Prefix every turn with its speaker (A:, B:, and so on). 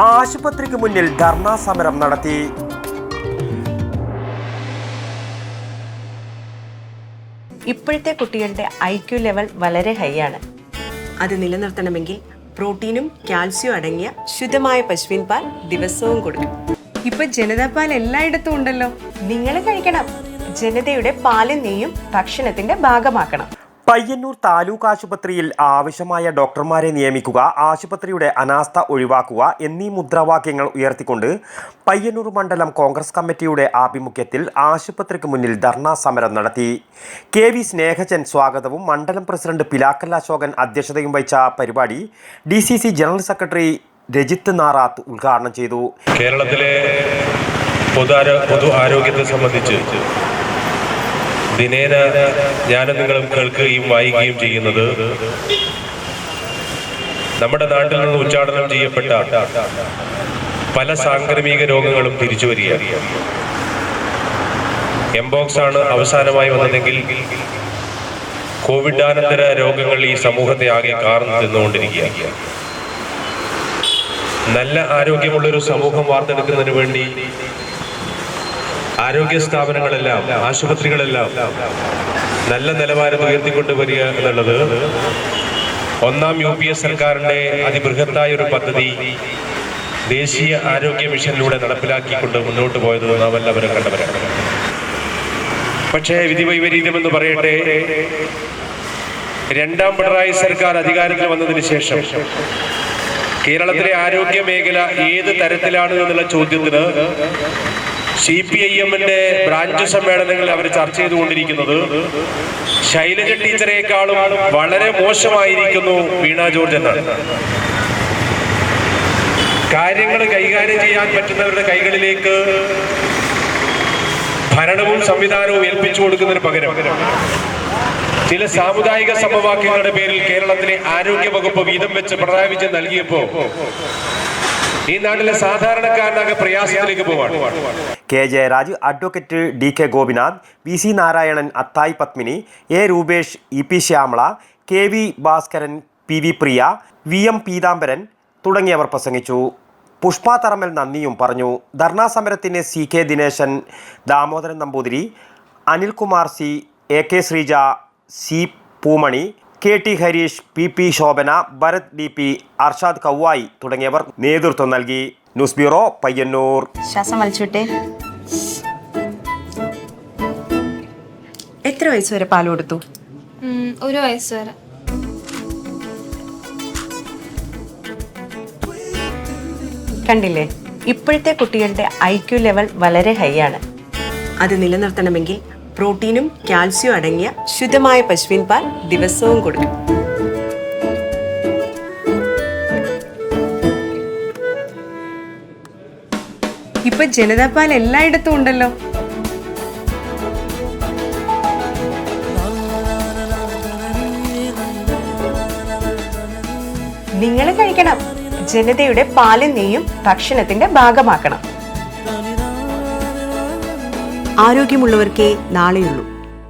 A: ആശുപത്രിക്ക് മുന്നിൽ ധർണാ സമരം നടത്തി.
B: ഇപ്പോഴത്തെ കുട്ടികളുടെ IQ ലെവൽ വളരെ ഹൈ ആണ്. അത് നിലനിർത്തണമെങ്കിൽ പ്രോട്ടീനും കാൽസ്യവും അടങ്ങിയ ശുദ്ധമായ പശുവിൻ പാൽ ദിവസവും കൊടുക്കും. ഇപ്പൊ ജനതാ പാൽ എല്ലായിടത്തും ഉണ്ടല്ലോ. നിങ്ങൾ കഴിക്കണം. ജനതയുടെ പാലും നെയ്യും ഭക്ഷണത്തിന്റെ ഭാഗമാക്കണം.
A: പയ്യന്നൂർ താലൂക്ക് ആശുപത്രിയിൽ ആവശ്യമായ ഡോക്ടർമാരെ നിയമിക്കുക, ആശുപത്രിയുടെ അനാസ്ഥ ഒഴിവാക്കുക എന്നീ മുദ്രാവാക്യങ്ങൾ ഉയർത്തിക്കൊണ്ട് പയ്യന്നൂർ മണ്ഡലം കോൺഗ്രസ് കമ്മിറ്റിയുടെ ആഭിമുഖ്യത്തിൽ ആശുപത്രിക്ക് മുന്നിൽ ധർണാ സമരം നടത്തി. KV സ്നേഹജൻ സ്വാഗതവും മണ്ഡലം പ്രസിഡന്റ് പിലാക്കൽ അശോകൻ അധ്യക്ഷതയും വഹിച്ച പരിപാടി DCC general secretary Rajith Narath ഉദ്ഘാടനം ചെയ്തു.
C: കേരളത്തിലെ പൊതു ആരോഗ്യത്തെ സംബന്ധിച്ച് ദിനേന ഞാനും നിങ്ങളും കേൾക്കുകയും വായിക്കുകയും ചെയ്യുന്നത് നമ്മുടെ നാട്ടിൽ നിന്ന് ഉച്ചാടനം ചെയ്യപ്പെട്ട പല സാംക്രമിക രോഗങ്ങളും തിരിച്ചു വരികയാണ്. എംബോക്സ് ആണ് അവസാനമായി വന്നതെങ്കിൽ കോവിഡാനന്തര രോഗങ്ങൾ ഈ സമൂഹത്തെ ആകെ കാർന്നു തിന്നുകൊണ്ടിരിക്കുകയാണ്. നല്ല ആരോഗ്യമുള്ളൊരു സമൂഹം വാർത്തെടുക്കുന്നതിന് വേണ്ടി ആരോഗ്യ സ്ഥാപനങ്ങളെല്ലാം, ആശുപത്രികളെല്ലാം നല്ല നിലവാരം ഉയർത്തിക്കൊണ്ടുവരിക എന്നുള്ളത് ഒന്നാം UPA സർക്കാരിൻ്റെ അതിബൃഹത്തായ ഒരു പദ്ധതി ദേശീയ ആരോഗ്യ മിഷനിലൂടെ നടപ്പിലാക്കിക്കൊണ്ട് മുന്നോട്ട് പോയത് നാം എല്ലാവരും കണ്ടവരാണ്. പക്ഷേ വിധിവൈപരീത്യമെന്ന് പറയട്ടെ, രണ്ടാം പിണറായി സർക്കാർ അധികാരത്തിൽ വന്നതിന് ശേഷം കേരളത്തിലെ ആരോഗ്യ മേഖല ഏത് തരത്തിലാണ് എന്നുള്ള ചോദ്യത്തിന് CPIM-ന്റെ ബ്രാഞ്ച് സമ്മേളനങ്ങളിൽ അവർ ചർച്ച ചെയ്തുകൊണ്ടിരിക്കുന്നത് ശൈലജ ടീച്ചറേക്കാളും വളരെ മോശമായിരിക്കുന്നു വീണ ജോർജ് എന്നാണ്. കാര്യങ്ങൾ കൈകാര്യം ചെയ്യാൻ പറ്റുന്നവരുടെ കൈകളിലേക്ക് ഭരണവും സംവിധാനവും ഏൽപ്പിച്ചു കൊടുക്കുന്നതിന് പകരം ചില സാമുദായിക സമവാക്യങ്ങളുടെ പേരിൽ കേരളത്തിലെ ആരോഗ്യ വകുപ്പ് വീതം വെച്ച് പിണറായി വിജയൻ നൽകിയപ്പോൾ ഈ നാട്ടിലെ സാധാരണക്കാരനാകെ പ്രയാസത്തിലേക്ക് പോവാണ്.
A: K. Jayaraj, advocate DK Gopinath, VC Narayanan, Athayi Padmini, A. Rupesh, EP Shyamala, KV Bhaskaran, PV Priya, VM Peethambaran തുടങ്ങിയവർ പ്രസംഗിച്ചു. പുഷ്പ തറമൽ നന്ദിയും പറഞ്ഞു. ധർണാ സമരത്തിന് CK Dineshan, Damodaran Namboothiri, Anilkumar C, AK Sreeja, C Poomani, KT Harish, PP Shobhana, Bharat DP, Arshad Kavvayi തുടങ്ങിയവർ നേതൃത്വം നൽകി. News bureau, Payyanur.
B: ശ്വാസം വലിച്ചോട്ടെ. എത്ര വയസ്സ് വരെ പാൽ കൊടുത്തു?
D: 1 വയസ്സ് വരെ.
B: കണ്ടില്ലേ, ഇപ്പോഴത്തെ കുട്ടികളുടെ IQ ലെവൽ വളരെ ഹൈ ആണ്. അത് നിലനിർത്തണമെങ്കിൽ പ്രോട്ടീനും കാൽസ്യവും അടങ്ങിയ ശുദ്ധമായ പശുവിൻ പാൽ ദിവസവും കൊടുക്കും. ഇപ്പൊ ജനതാ പാൽ എല്ലായിടത്തും ഉണ്ടല്ലോ. നിങ്ങൾ കഴിക്കണം. ജനതയുടെ പാലും നെയ്യും ഭക്ഷണത്തിന്റെ ഭാഗമാക്കണം. ആരോഗ്യമുള്ളവർക്കേ നാളെയുള്ളൂ.